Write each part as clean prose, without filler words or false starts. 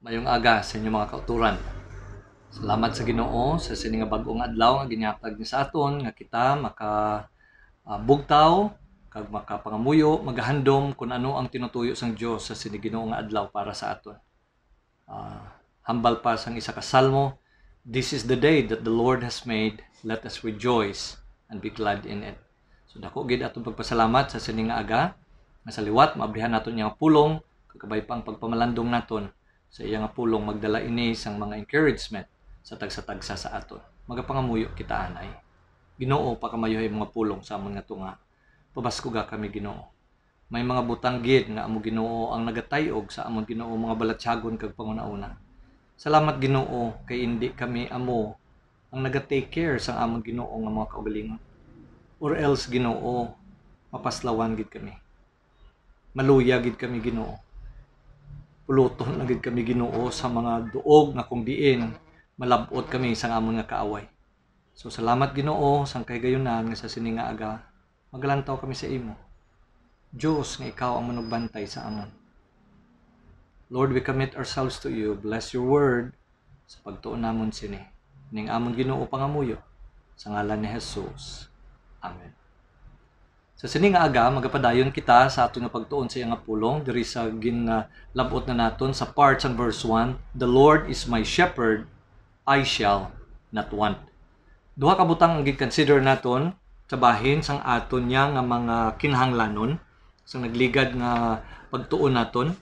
Mayong aga sa inyong mga kauturan. Salamat sa Ginoo sa sini nga bag-ong adlaw nga ginyatag ni sa aton nga kita maka bugtaw kag makapangamuyo, magahandom kung ano ang tinutuyo sang Dios sa sini Ginoo nga adlaw para sa aton. Hambal pa sang isa ka salmo, "This is the day that the Lord has made, let us rejoice and be glad in it." So dako gid aton pagpasalamat sa sini nga aga nga sa liwat maabrihan naton nga pulong kagabay pang pagpamalandong naton sa iya nga pulong magdala ini sang mga encouragement sa tagsa-tagsa sa aton. Magapangamuyo kita anay. Ginoo pakamayohay mga pulong sa amon nga tunga. Pabaskuga kami Ginoo. May mga butang gid nga amo Ginoo ang nagatayog sa amon Ginoo mga balatsagon kag panguna-una. Salamat Ginoo kay indi kami amo ang naga-take care sa amon Ginoo nga mga kaugalingon. Or else Ginoo mapaslawan gid kami. Maluya gid kami Ginoo. Puluton na gid kami Ginoo sa mga duog nga kung diin malabot kami sa amon nga kaaway. So salamat Ginoo sang kahigayunan nga sa sini nga aga magalantaw kami sa imo. Dios nga ikaw ang manugbantay sa amon. Lord, we commit ourselves to you. Bless your word sa pagtuon namon sini. Ning amon Ginoo pangamuyo sa ngalan ni Jesus. Amen. Sa sini nga aga magapadayon kita sa aton nga pagtuon sa iya nga pulong diri sa ginlabot na naton sa parts ang verse 1, "The Lord is my shepherd, I shall not want." Duha ka butang ang gi-consider naton sa bahin sang aton niya nga mga kinahanglanon sang nagligad nga pagtuon naton.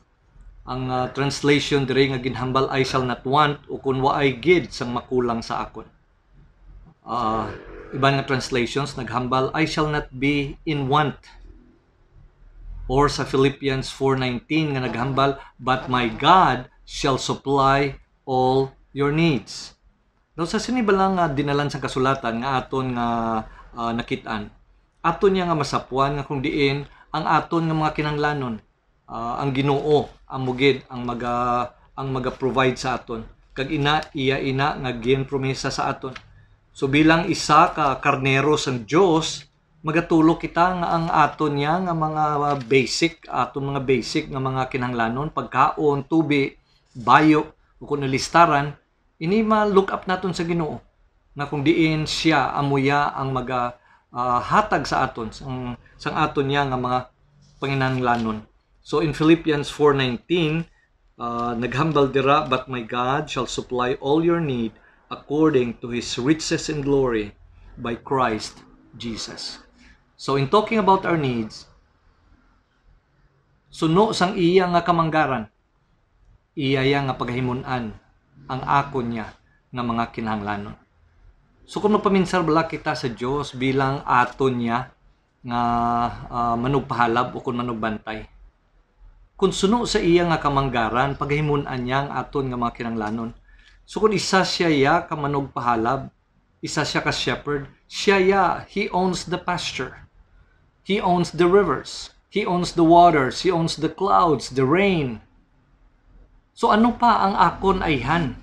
Ang translation diri nga ginhambal, "I shall not want," o kun waay gid sang makulang sa akon. Iban nga translations naghambal, "I shall not be in want." Or sa Philippians 4:19 nga naghambal, "But my God shall supply all your needs." Daw sa sinibalang dinalan sa kasulatan nga aton nga nakit-an. Aton niya nga masapuan nga kung diin ang aton nga mga kinahanglanon. Ang Ginoo ang mugid ang maga-provide sa aton. Kag iya nga ginpromesa sa aton. So bilang isa ka karnero sang Dios, magatulog kita nga ang aton niya nga mga mga basic nga mga kinahanglanon, pagkaon, tubi, bayo, o kung listaran, ini ma-look up naton sa Ginoo. Nga kung diin siya amuya ang hatag sa aton sang aton niya nga mga panginahanglanon. So in Philippians 4:19, naghambal dira, "But my God shall supply all your need according to His riches and glory by Christ Jesus." So in talking about our needs, suno sang iya nga kamanggaran, iya nga paghimunan ang akon niya nga mga kinahanglanon. So kung magpaminsar bala kita sa Dios bilang aton niya nga manugpahalab o kung manugbantay, kung suno sa iya nga kamanggaran, paghimunan niya ang aton nga mga kinahanglanon. So kung isa siya ka manugpahalab, isa siya ka shepherd, he owns the pasture. He owns the rivers. He owns the waters. He owns the clouds, the rain. So ano pa ang akon ayhan?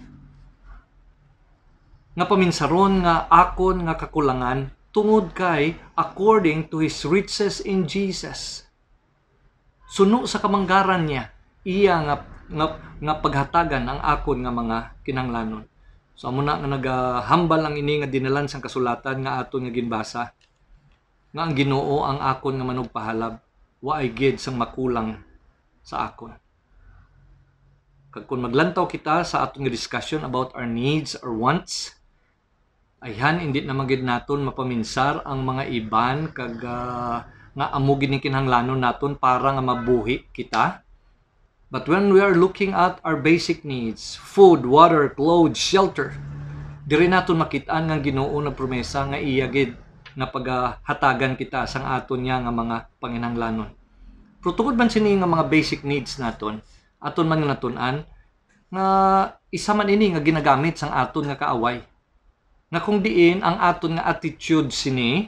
Nga paminsaron nga akon nga kakulangan tungod kay according to His riches in Jesus. Suno sa kamanggaran niya, iya nga paghatagan ang akon nga mga kinahanglanon. So amo na nga nagahambal ang ini nga dinalan sang kasulatan nga aton nga ginbasa. Nga ang Ginoo ang akon nga manugpahalab, waay gid sang makulang sa akon. Kag kung maglantaw kita sa aton nga discussion about our needs or wants, ayhan indi na magid naton mapaminsar ang mga iban kag nga amo gid ni kinahanglanon naton para nga mabuhi kita. But when we are looking at our basic needs, food, water, clothes, shelter, diri naton makit-an nga Ginoo na promesa nga iya gid nga paghatagan kita sang aton niya nga mga panginahanglanon. Pero tungod man sini nga mga basic needs naton, aton man natun-an nga isa man ini nga ginagamit sang aton nga kaaway. Nga kung diin ang aton nga attitude sini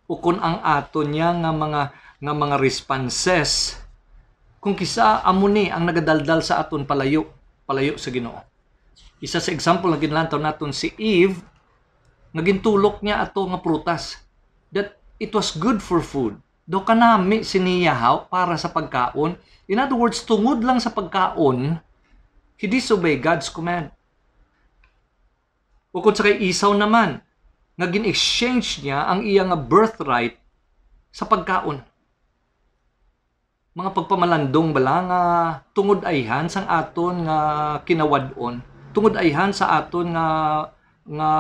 o kung ang aton niya nga mga responses, kung kisa amo ni ang nagadaldal sa aton palayo sa Ginoo. Isa sa example nga ginlantaw naton si Eve, nga gintulok niya ato nga prutas that it was good for food. Do kanami siniyahaw para sa pagkaon. In other words, tungod lang sa pagkaon, He disobeyed God's command. Ukod sa kay Esau naman, nga gin-exchange niya ang iyang birthright sa pagkaon. Mga pagpamalandong bala nga tungod ayhan sang aton nga kinawadon, tungod ayhan sa aton nga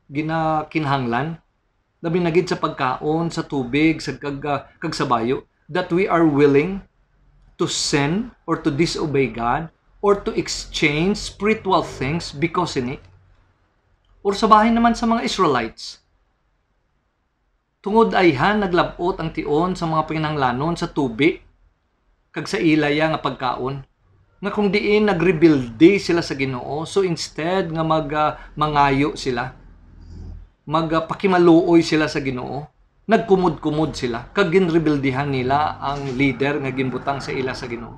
ginakinhanglan, labi na gid sa pagkaon, sa tubig, sa kag sa bayo, that we are willing to sin or to disobey God or to exchange spiritual things because in it. Or sa bahay naman sa mga Israelites, tungod ayhan naglabot ang tion sa mga pinanglanon sa tubig kag sa ilaya nga pagkaon, nga kung diin nagrebuildi sila sa Ginoo, so instead nga mangayo sila, magpakimaluoy sila sa Ginoo, nagkumod-kumod sila kag ginrebuildihan nila ang leader nga ginbutang sa ila sa Ginoo.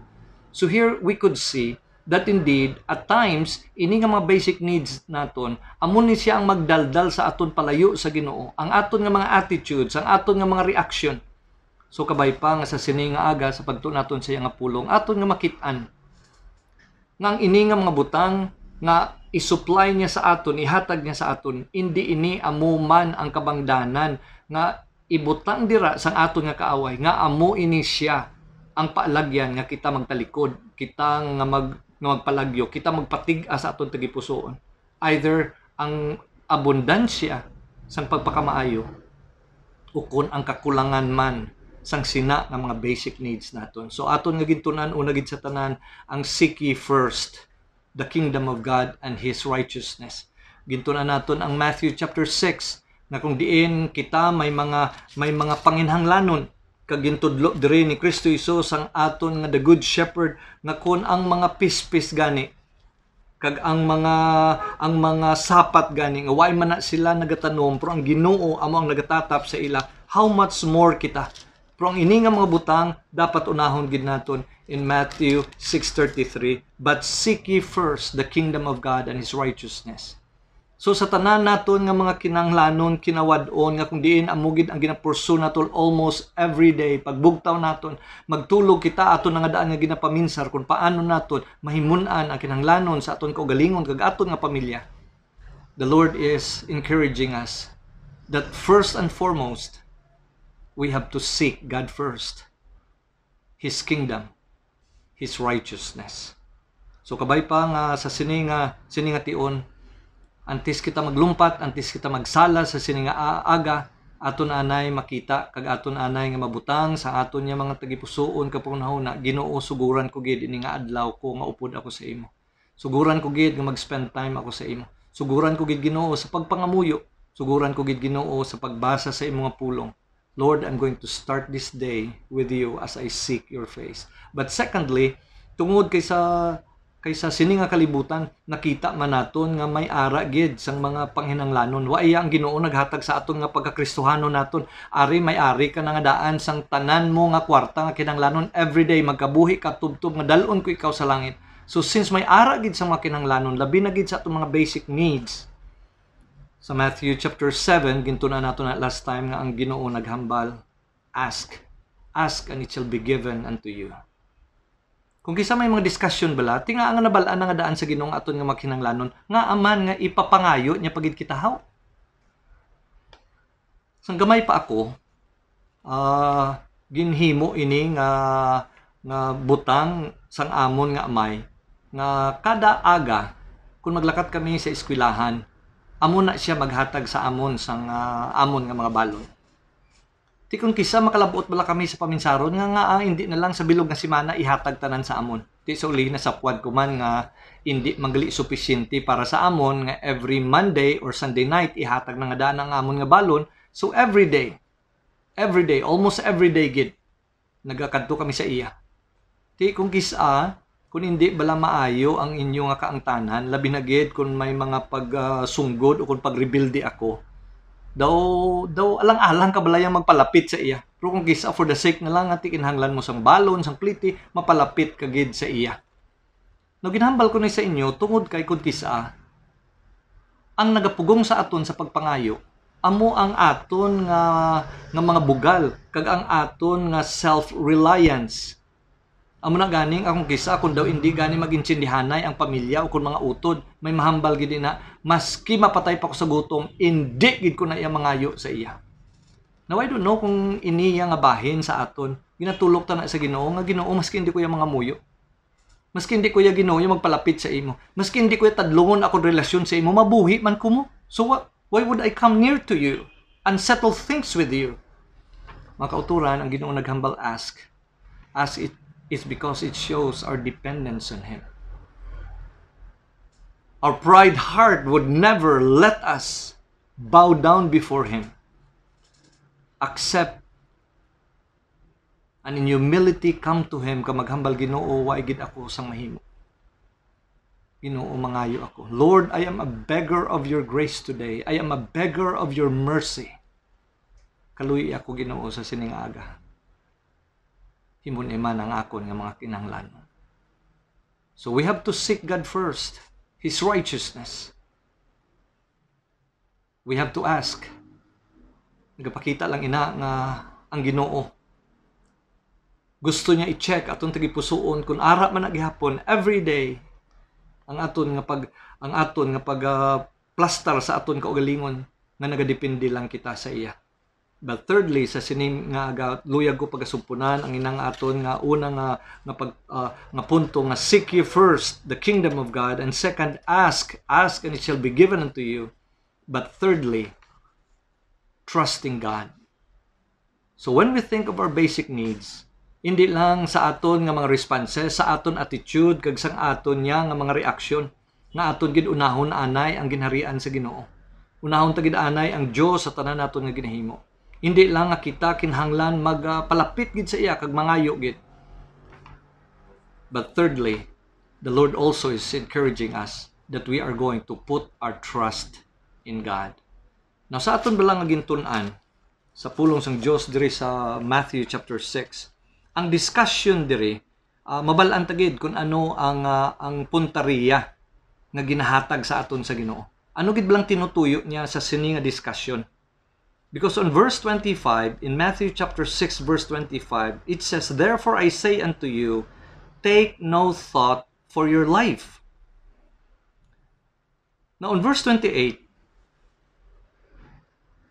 So here we could see that indeed at times ini nga mga basic needs naton amon ni siya ang magdaldal sa aton palayo sa Ginoo, ang aton nga mga attitudes, ang aton nga mga reaction. So kabay pa nga sa sini nga aga sa pagtuon naton sa nga pulong aton nga makit-an nga ang ini nga mga butang nga i-supply niya sa aton, ihatag niya sa aton, hindi ini amo man ang kabangdanan nga ibutang dira sang aton nga kaaway, nga amo ini siya ang paalagyan nga kita magtalikod, kita nga magpalagyo, kita magpatig-a sa aton tagipusoon. Either ang abundansya sang pagpakamaayo o kun ang kakulangan man sang sina ng mga basic needs naton. So aton nga gintunan una gid sa tanan ang seek ye first the kingdom of God and His righteousness. Gintunan naton ang Matthew chapter 6 na kung diin kita may mga panginhanglanon kag gintudlo diri ni Kristo Hesus ang aton nga the good shepherd nga kun ang mga pispis gani kag ang mga sapat gani nga way man na sila nagatanom pero ang Ginoo amo ang nagatatap sa ila, how much more kita. Pero ang ini nga mga butang dapat unahon gid naton in Matthew 6:33, but seek ye first the kingdom of God and His righteousness. So sa tanan naton nga mga kinanglanon, kinawadon nga kung diin amugid ang ginapursu naton almost every day, pagbugtaw naton, magtulog kita aton nga daan nga ginapaminsar kung paano naton mahimun-an ang kinanglanon sa aton kaugalingon kag aton nga pamilya. The Lord is encouraging us that first and foremost we have to seek God first, His kingdom, His righteousness. So kabay pa nga sa sini nga tion, antes kita maglumpat, antes kita magsala sa sini nga aga, aton anay makita kag aton anay nga mabutang sa aton nga mga tagipusoon kapunahon na Ginoo, suguran ko gid ini nga adlaw ko nga upod ako sa imo. Suguran ko gid nga mag-spend time ako sa imo. Suguran ko gid Ginoo sa pagpangamuyo. Suguran ko gid Ginoo sa pagbasa sa imo nga pulong. Lord, I'm going to start this day with you as I seek your face. But secondly, tungod kaysa sini nga kalibutan, nakita man naton nga may ara gid sang mga panghinanglanon. Wa iya ang Ginoo naghatag sa aton nga pagkakristohano naton. Ari may-ari ka na nga daan sang tanan mo nga kwarta nga kinanglanon everyday, magkabuhi ka tubtob nga dalon ko ikaw sa langit. So since may ara gid sa mga kinanglanon, labi na gid sa atong mga basic needs. Sa Matthew chapter 7, gintunan nato na last time nga ang Ginoo naghambal, ask and it shall be given unto you. Kung kisa may mga discussion bala, tinga nga nabalaan nga daan sa Ginoo aton nga magkinanglanon, nga aman nga ipapangayo niya pagid kita haw. Sang gamay pa ako, ginhimo ini nga butang sang amon nga amay, nga kada aga kung maglakat kami sa eskwelahan, amon na siya maghatag sa amon sang amon nga mga balon. Ti kung kisa makalabot bala kami sa paminsaron nga hindi na lang sa bilog nga semana ihatag tanan sa amon. Ti sa uli na sapwad ko man nga hindi magali sufficiente para sa amon nga every Monday or Sunday night ihatag na nga daan ang amon nga balon. So every day, almost every day gid nagakadto kami sa iya. Ti kung kisa kung hindi bala maayo ang inyo nga kaangtanan, labi na gid kung may mga pagsunggod o kung pagrebuildi ako, daw alang-alang ka balayang magpalapit sa iya. Pero kung kisa for the sake na lang nga kinahanglan mo sang balon, sang pliti, mapalapit ka gid sa iya. No ginhambal ko ni sa inyo tungod kay kung kisa ang nagapugong sa aton sa pagpangayo, amo ang aton nga mga bugal kag ang aton nga self-reliance. Amo na ganing akong kisa kung daw hindi gani magintindihanay ang pamilya o kung mga utod, may mahambal gid na maski mapatay pa ko sa gutom, hindi gid ko na iya mangayo sa iya. Now I don't know kung iniya nga bahin sa aton, ginatulok ta na sa Ginoo nga Ginoo maski hindi ko iya mga muyo. Maski hindi ko iya Ginoo magpalapit sa imo. Maski hindi ko iya tadlungon ako relasyon sa imo, mabuhi man ko mo. So why would I come near to you and settle things with you? Mga kauturan, ang Ginoo naghambal ask it is because it shows our dependence on Him. Our pride heart would never let us bow down before Him. Accept and in humility come to Him ka maghambal, Ginoo, wa gid ako sang mahimo. Ginoo, mangayo ako. Lord, I am a beggar of your grace today. I am a beggar of your mercy. Kaluy ako, Ginoo, sa sining aga. Himun iman ang akon nga mga kinahanglan. So we have to seek God first, His righteousness. We have to ask. Nagapakita lang ina nga ang Ginoo gusto niya i-check atong tagipusoon kung ara man gihapon every day ang aton nga plastar sa aton kaugalingon nga nagadepende lang kita sa iya. But thirdly, sa sining nga luyag ko pagasumpunan ang inang aton nga una nga punto nga seek ye first the kingdom of God, and second, ask and it shall be given unto you. But thirdly, trusting God. So when we think of our basic needs, hindi lang sa aton nga mga responses, sa aton attitude kag sang aton nga mga reaksyon nga aton gid unahon anay ang ginharian sa Ginoo. Unahon ta gid anay ang Dios sa tanan naton nga ginahimo. Hindi lang nga kita kinahanglan magpalapit gid sa iya kag mangayo gid. But thirdly, the Lord also is encouraging us that we are going to put our trust in God. Now sa aton balang nga gintun-an sa pulong sang Dios diri sa Matthew chapter 6, ang discussion diri mabalaan ta gid kung ano ang puntariya nga ginahatag sa aton sa Ginoo. Ano gid lang tinutuyo niya sa sini nga discussion? Because on verse 25, in Matthew chapter 6 verse 25, it says, "Therefore I say unto you, take no thought for your life." Now on verse 28,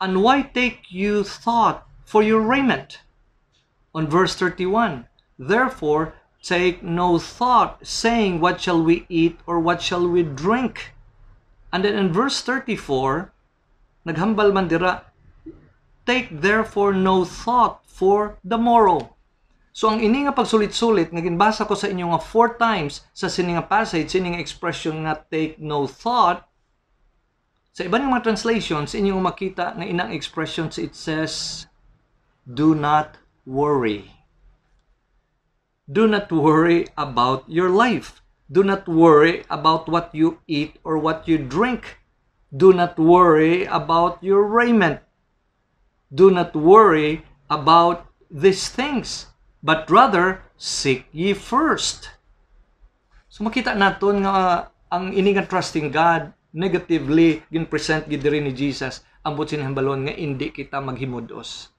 "And why take you thought for your raiment?" On verse 31, "Therefore take no thought, saying, what shall we eat or what shall we drink?" And then in verse 34, naghambal man dira, "Take therefore no thought for the morrow." So ang ini nga pagsulit-sulit nga ginbasa ko sa inyo nga 4 times sa sini nga passage, sini nga expression nga take no thought, sa ibang mga translations inyo makita nga inang expressions, it says, do not worry. Do not worry about your life. Do not worry about what you eat or what you drink. Do not worry about your raiment. Do not worry about these things, but rather seek ye first. So makita naton nga ang ini nga trusting God negatively gin-present gid diri ni Jesus ang butsin hambalon nga hindi kita maghimudos.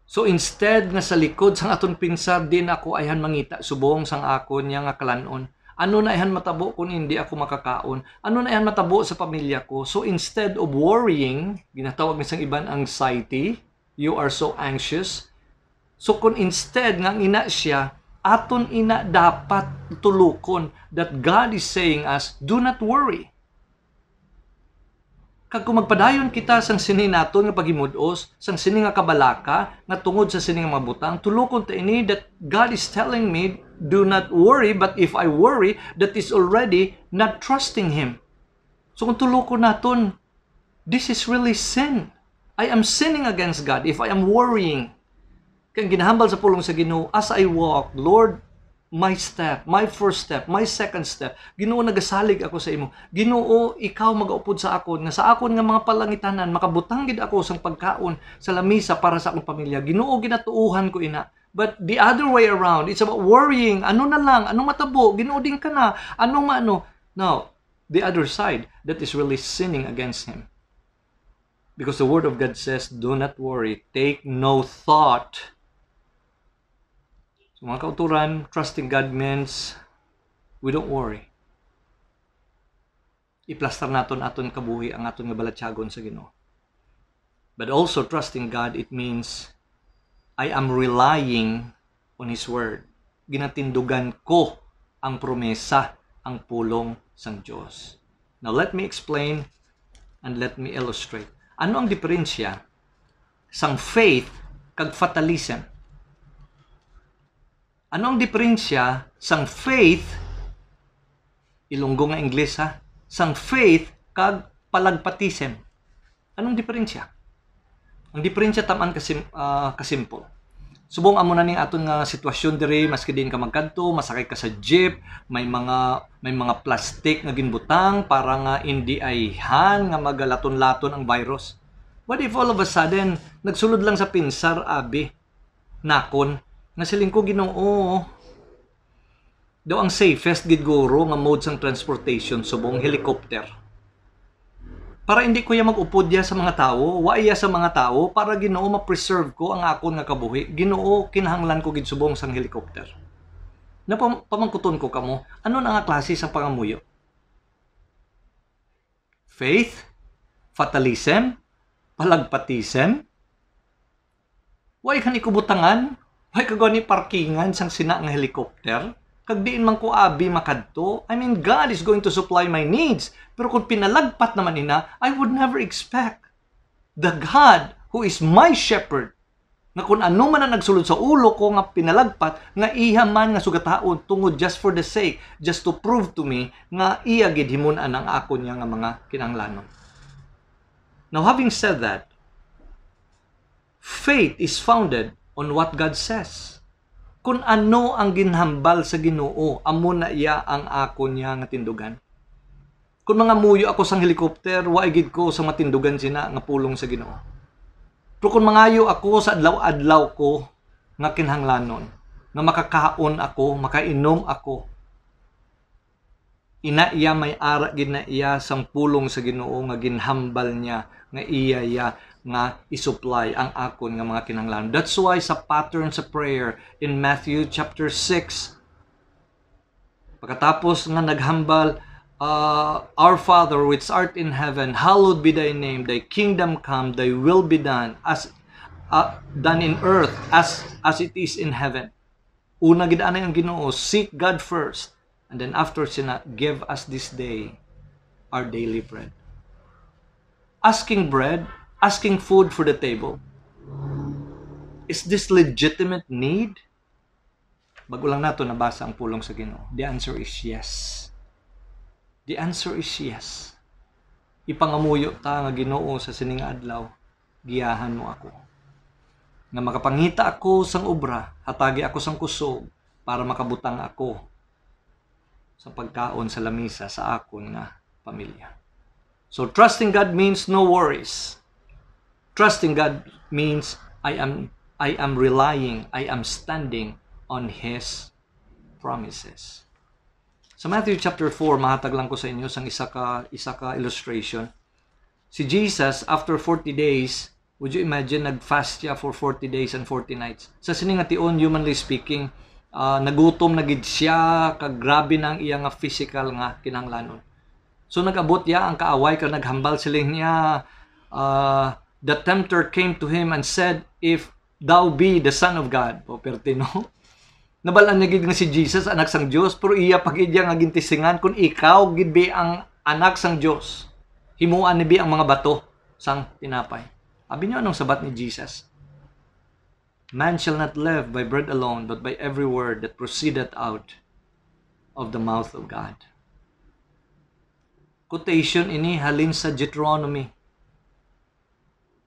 So instead nga sa likod sang aton pinsar din ako ayhan mangita subong sang akon nya nga kalanon. Ano na ayhan matabo kung hindi ako makakaon? Ano na ayhan matabo sa pamilya ko? So instead of worrying, ginatawag ni sang iban anxiety, you are so anxious. So kung instead nga ina siya, aton ina dapat tulukon that God is saying us, do not worry. Kag kung magpadayon kita sang sini naton nga paghimudos, sang sini nga kabalaka, nga tungod sa sini nga mabutang, tulukon ta ini that God is telling me, do not worry, but if I worry, that is already not trusting Him. So kung tulukon naton, this is really sin. I am sinning against God if I am worrying. Kaya ginahambal sa pulong sa Ginoo, as I walk, Lord, my step, my first step, my second step, Ginoo, nagasalig ako sa imo. Ginoo, ikaw magaupod sa akon, nga sa akon nga mga palangitanan, makabutang gid ako sang pagkaon sa lamisa para sa akong pamilya. Ginoo, ginatuuhan ko ina. But the other way around, it's about worrying. Ano na lang, anong matabo, Ginoo din ka na, anong maano. Now, the other side, that is really sinning against Him. Because the Word of God says, do not worry, take no thought. So, mga kauturan, trusting God means we don't worry. Iplastar naton aton kabuhi ang aton nga balatyagon sa Ginoo. But also trusting God, it means I am relying on His Word. Ginatindugan ko ang promesa, ang pulong sang Diyos. Now let me explain and let me illustrate. Ano ang diferensya sang faith kag fatalism? Ano ang diferensya sang faith, ilunggo nga Ingles ha, sang faith kag palagpatism? Anong diferensya? Ang diferensya taman kasimple. Subong amo na ning aton nga sitwasyon diri, maski din ka magkadto, masakay ka sa jeep, may mga plastic nga ginbutang para nga hindi ayhan nga magalaton-laton ang virus. What if all of a sudden nagsulod lang sa pinsar abi nakon nga siling ko Ginoo daw ang safest gid guro nga mode sang transportation subong helicopter. Para hindi ko ya mag-upod ya sa mga tao, wa iya sa mga tao para Ginoo ma-preserve ko ang akon nga kabuhi. Ginoo kinahanglan ko gid subong sang helicopter. Na pamangkuton ko kamo, ano na nga klase sa pangamuyo? Faith, fatalism, palagpatism. Way kan ikubutangan, way kagani parkingan sang sina nga helicopter. Kag diin man ko abi makadto, I mean God is going to supply my needs. Pero kung pinalagpat naman ina, I would never expect the God who is my shepherd na kung ano man ang nagsulod sa ulo ko nga pinalagpat, nga iya man nga sugataon tungod just for the sake, just to prove to me nga iya gid himun-an ang ako niya nga mga kinahanglanon. Now having said that, faith is founded on what God says. Kung ano ang ginhambal sa Ginoo, amo na iya ang ako niya nga tindugan. Kung mga muyo ako sang helicopter, wa gid ko sa matindugan sina nga pulong sa Ginoo. Pero kung mangayo ako sa adlaw-adlaw ko nga kinahanglanon, nga makakaon ako, makainom ako, ina iya may ara gid na iya sang pulong sa Ginoo nga ginhambal niya nga iya nga isupply ang akon nga mga kinahanglan. That's why sa pattern sa prayer in Matthew chapter 6, pagkatapos nga naghambal, Our Father which art in heaven, hallowed be thy name, thy kingdom come, thy will be done as done in earth as it is in heaven. Una gid anay ang Ginoo, seek God first, and then after sina, give us this day our daily bread. Asking bread, asking food for the table. Is this legitimate need? Bago lang nato nabasa ang pulong sa Ginoo. The answer is yes. The answer is yes. Ipangamuyo ta nga Ginoo sa sining adlaw, giyahan mo ako. Nga makapangita ako sang obra, hatagi ako sang kusog para makabutang ako sa pagkaon sa lamisa sa akon nga pamilya. So trusting God means no worries. Trusting God means I am relying, I am standing on His promises. Sa Matthew chapter 4, mahatag lang ko sa inyo sang isa ka illustration. Si Jesus, after 40 days, would you imagine, nag-fast siya for 40 days and 40 nights. Sa sining ation, humanly speaking, nagutom na gid siya, kag grabe nang iya nga physical nga kinahanglanon. So nag-abot ya ang kaaway, kag naghambal siling niya, the tempter came to him and said, if thou be the Son of God. O pertino. Nabalaan niya gid nga si Jesus, anak sang Dios, pero iya pagid nga gintisingan kung ikaw gid be ang anak sang Dios. Himuan ni be ang mga bato sang tinapay. Abi niyo anong sabat ni Jesus? Man shall not live by bread alone, but by every word that proceedeth out of the mouth of God. Quotation ini halin sa Deuteronomy.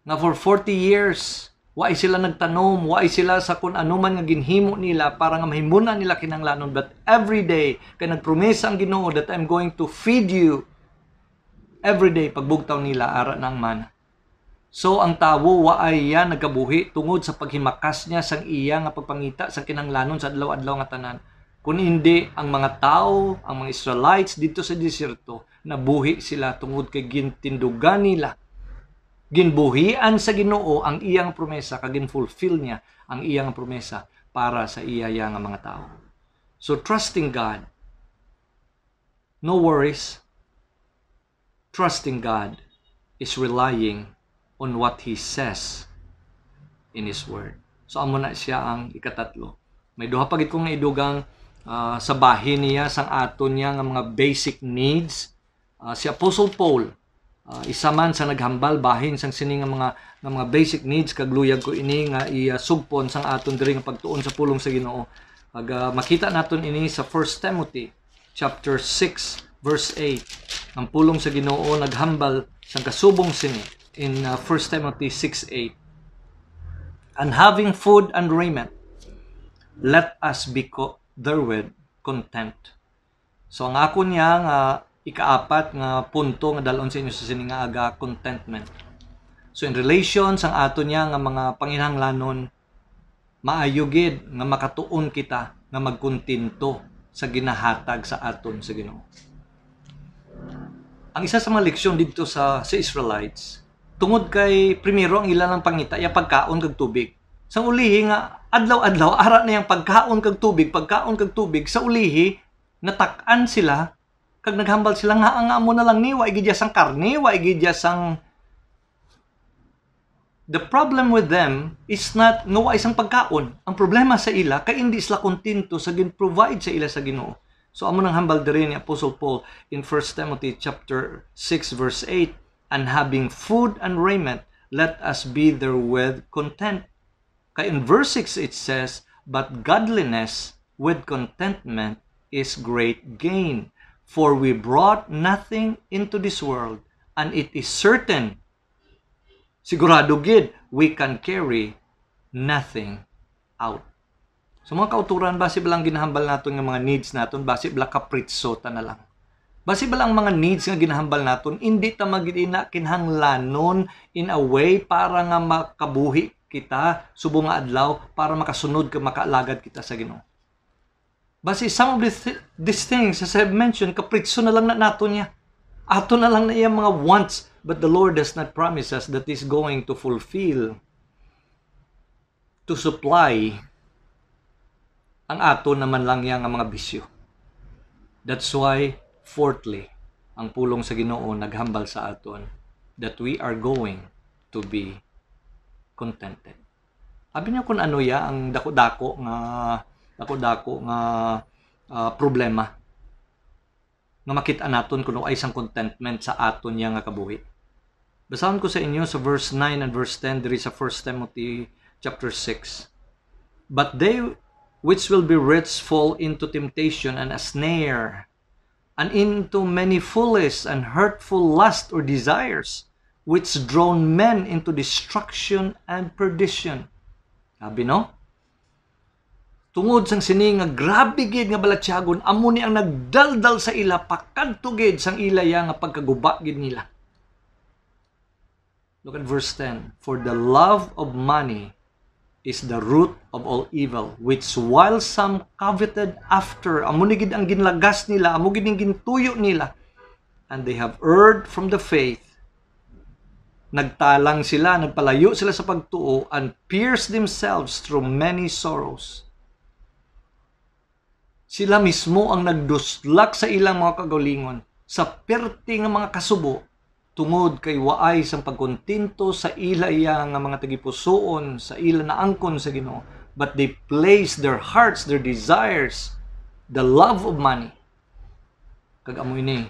Nga for 40 years, why sila nagtanom, why sila sa kung ano man nga ginhimo nila para nga mahimunan nila kinahanglanon, but every day kay nagpromesa ang Ginoo that I'm going to feed you every day pagbugtaw nila ara ng mana. So ang tawo waay ya nagabuhi tungod sa paghimakas niya sang iya nga pagpangita sa kinahanglanon sa adlaw-adlaw nga tanan. Kung hindi ang mga tao, ang mga Israelites dito sa desierto, nabuhi sila tungod kay gintindugan nila. Ginbuhian sa Ginoo ang iyang promesa, kag ginfulfill niya ang iyang promesa para sa iya nga mga tao. So trusting God, no worries. Trusting God is relying on what He says in His Word. So amo na siya ang ikatatlo. May duha pa gid kong naidugang sa bahin niya sang aton niya nga mga basic needs. Si Apostle Paul, isa man sa naghambal bahin sang sini nga mga basic needs, kag luyag ko ini nga sugpon sang aton diri nga pagtuon sa pulong sa Ginoo. Pag makita naton ini sa 1 Timothy chapter 6 verse 8. Ang pulong sa Ginoo naghambal sang kasubong sini in 1 Timothy 6:8. And having food and raiment, let us be therewith content. So ang ako niya nga ikaapat nga punto nga dalon sa inyo sa sini nga aga, contentment. So in relation sang ato niya nga mga panginahanglanon, maayo gid nga makatuon kita nga magkontinto sa ginahatag sa aton sa Ginoo. Ang isa sa mga leksyon dito sa Israelites, tungod kay primero ang ilang pangita ya pagkaon kag tubig. Sa ulihi nga adlaw-adlaw ara na yang pagkaon kag tubig sa ulihi natak-an sila kag naghambal sila nga ang amo na lang ni wa gid sang karne, wa gid sang. The problem with them is not no isang pagkaon. Ang problema sa ila kay hindi sila kontento sa gin-provide sa ila sa Ginoo. So amo nang hambal diri ni Apostle Paul in 1 Timothy chapter 6 verse 8, and having food and raiment, let us be therewith content. Kay in verse 6 it says, but godliness with contentment is great gain. For we brought nothing into this world, and it is certain, sigurado gid, we can carry nothing out. So mga kauturan, base ba lang ginahambal naton nga mga needs naton, base ba kapritso ta na lang. Base ba lang mga needs nga ginahambal naton, hindi ta magina kinahanglanon in a way para nga makabuhi kita subong nga adlaw para makasunod ka makaalagad kita sa Ginoo. Base some of these things, as I've mentioned, kapritso na lang na nato niya. Ato na lang na iya mga wants, but the Lord does not promise us that He's going to fulfill, to supply ang ato naman lang yang mga bisyo. That's why, fourthly, ang pulong sa Ginoo naghambal sa aton that we are going to be contented. Abi niyo kung ano ya ang dako-dako nga problema nga makita naton kung ay isang contentment sa aton nga kabuhi. Basahan ko sa inyo sa verse 9 and verse 10 diri sa 1 Timothy chapter 6. But they which will be rich fall into temptation and a snare, and into many foolish and hurtful lust or desires, which drown men into destruction and perdition. Sabi no? Tungod sang sini nga grabe gid nga balatyagon, amo ni ang nagdaldal sa ila pakadto gid sang ilaya nga pagkaguba gid nila. Look at verse 10. For the love of money is the root of all evil, which while some coveted after, amo ni gid ang ginlagas nila, amo gid ang gintuyo nila, and they have erred from the faith. Nagtalang sila, nagpalayo sila sa pagtuo, and pierced themselves through many sorrows. Sila mismo ang nagduslak sa ilang mga kagalingon sa perti nga mga kasubo tungod kay waay sang pagkontinto sa ilaya nga mga tagipusoon, sa ila na angkon sa Ginoo. But they place their hearts, their desires, the love of money. Kag amo ini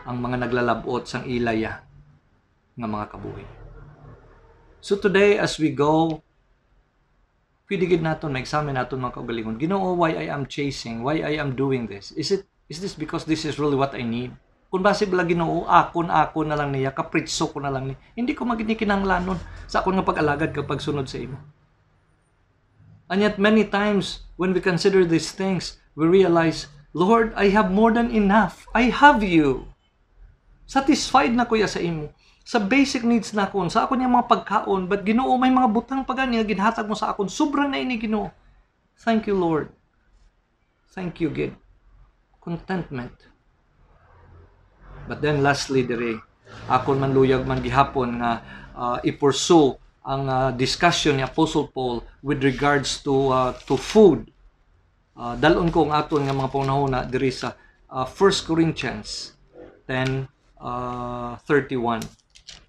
ang mga naglalabot sang ilaya nga mga kabuhi. So today as we go, pwede gid naton ma-examine naton mga kaugalingon. Ginoo, why I am chasing? Why I am doing this? Is this because this is really what I need? Kung base bala Ginoo, ako na lang niya, kapritso ko na lang niya. Hindi ko maginikinanglanon sa akon nga pag-alagad kapag sunod sa imo. And yet many times when we consider these things, we realize, Lord, I have more than enough. I have you. Satisfied na ko ya sa imo. Sa basic needs na akon, sa akon yung mga pagkaon, but Ginoo, may mga butang pa gani nga ginhatag mo sa akon, sobra na ini Ginoo. Thank you, Lord. Thank you, God. Contentment. But then lastly, akon man luyag man gihapon nga i-pursue discussion ni Apostle Paul with regards to food. Dalon ko ang aton nga mga panahona diri sa 1 Corinthians 10:31.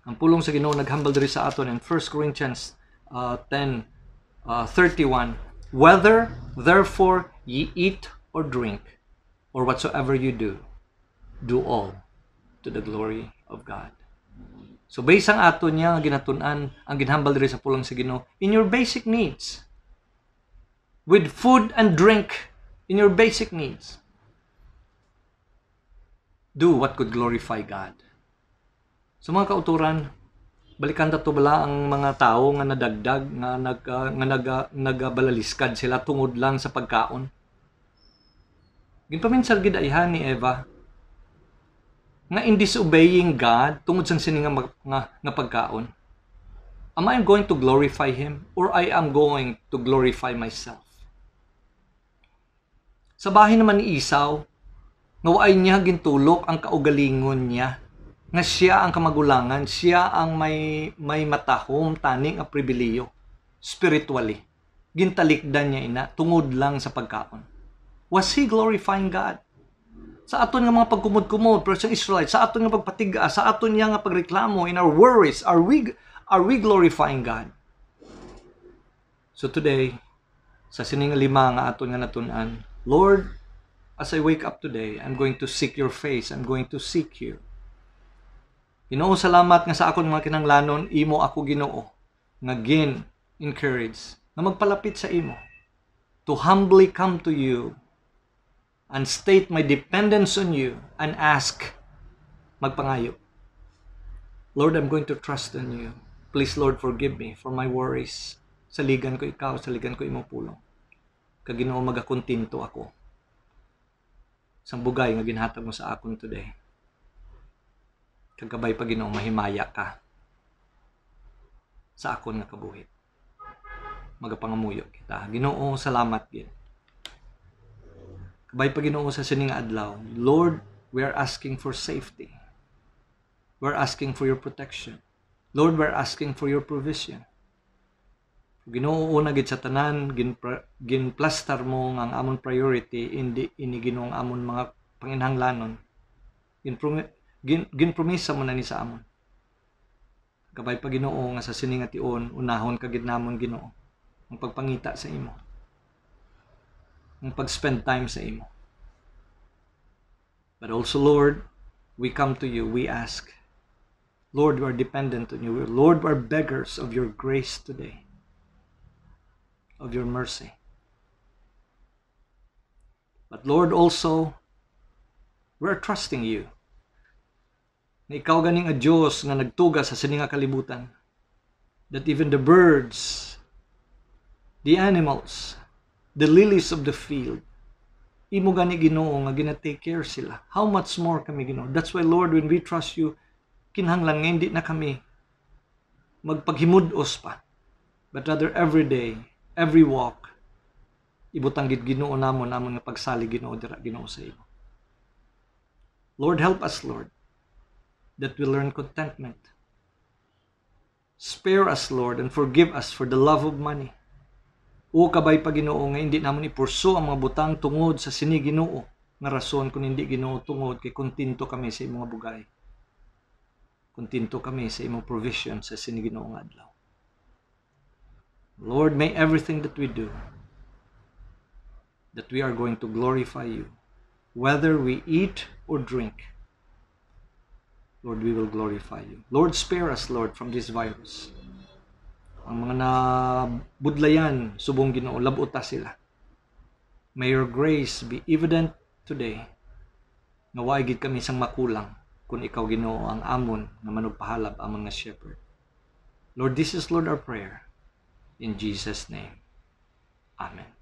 Ang pulong sa Ginoo naghambal diri sa aton in 1 Corinthians 10:31. Whether therefore ye eat or drink or whatsoever you do, do all to the glory of God. So based ang aton niya nga ginatun-an ang ginhambal diri sa pulong sa Ginoo in your basic needs. With food and drink in your basic needs. Do what could glorify God. So mga kauturan, balikan ta to bala ang mga tao nga nadagdag nga nagabalaliskad sila tungod lang sa pagkaon. Ginpaminsal gid ayhan ni Eva nga in disobeying God tungod sa sini nga pagkaon. Am I going to glorify Him or I am going to glorify myself? Sa bahin naman ni Esau, naway niya gintulok ang kaugalingon niya nga siya ang kamagulangan, siya ang may matahom taning a pribileyo spiritually. Gintalikdan niya ina tungod lang sa pagkaon. Was he glorifying God? Sa aton nga mga pagkumod-kumod, pero sa Israelite, sa aton nga pagpatiga, sa aton nga pagreklamo, in our worries, are we glorifying God? So today, sa sining 5 nga aton nga natun-an, Lord, as I wake up today, I'm going to seek your face. I'm going to seek you. Ginoo, salamat nga sa akon mga kinahanglanon, imo ako Ginoo, nga encourage, na magpalapit sa imo, to humbly come to you, and state my dependence on you, and ask, magpangayo. Lord, I'm going to trust in you. Please, Lord, forgive me for my worries. Saligan ko ikaw, saligan ko imo pulong. Kag Ginoo, magakontinto ako. Sang bugay nga ginhatag mo sa akon today. Kagkabay pa Ginoo, mahimaya ka sa akon nga kabuhit. Magapangamuyo kita. Ginoo, salamat gid. Kabay pa Ginoo sa sining adlaw. Lord, we are asking for safety. We're asking for your protection. Lord, we're asking for your provision. Ginoo, una gid sa tanan, ginplastar mo ang amon priority, ini Ginoo ang amon mga panginahanglanon. Ginpromisa mo na ni sa amon. Kabay pa Ginoo nga sa sining nga tion, unahon ka gid namon Ginoo ang pagpangita sa imo. Ang pag-spend time sa imo. But also, Lord, we come to you, we ask. Lord, we are dependent on you. Lord, we are beggars of your grace today, of your mercy. But Lord, also, we are trusting you. Na ikaw ganing a Diyos nga nagtuga sa sining nga kalibutan. That even the birds, the animals, the lilies of the field, imo gani Ginoo nga gina-take care sila. How much more kami Ginoo? That's why Lord, when we trust you, kinahanglan nga hindi na kami magpaghimudos pa. But rather every day, every walk, ibutang gid Ginoo namon nga pagsali Ginoo dira Ginoo sa imo. Lord, help us, Lord, that we learn contentment. Spare us, Lord, and forgive us for the love of money. O kabay pa Ginoo nga hindi namon ipurso ang mga butang tungod sa sini Ginoo nga rason kun hindi Ginoo tungod kay kontento kami sa imong bugay. Kontento kami sa imong provision sa sini Ginoo nga adlaw. Lord, may everything that we do, that we are going to glorify you, whether we eat or drink. Lord, we will glorify you. Lord, spare us, Lord, from this virus. Ang mga nabudlayan, subong Ginoo, labuta sila. May your grace be evident today. Naway gid kami sang makulang kung ikaw Ginoo ang amon nga manugpahalab amon nga shepherd. Lord, this is Lord our prayer. In Jesus' name. Amen.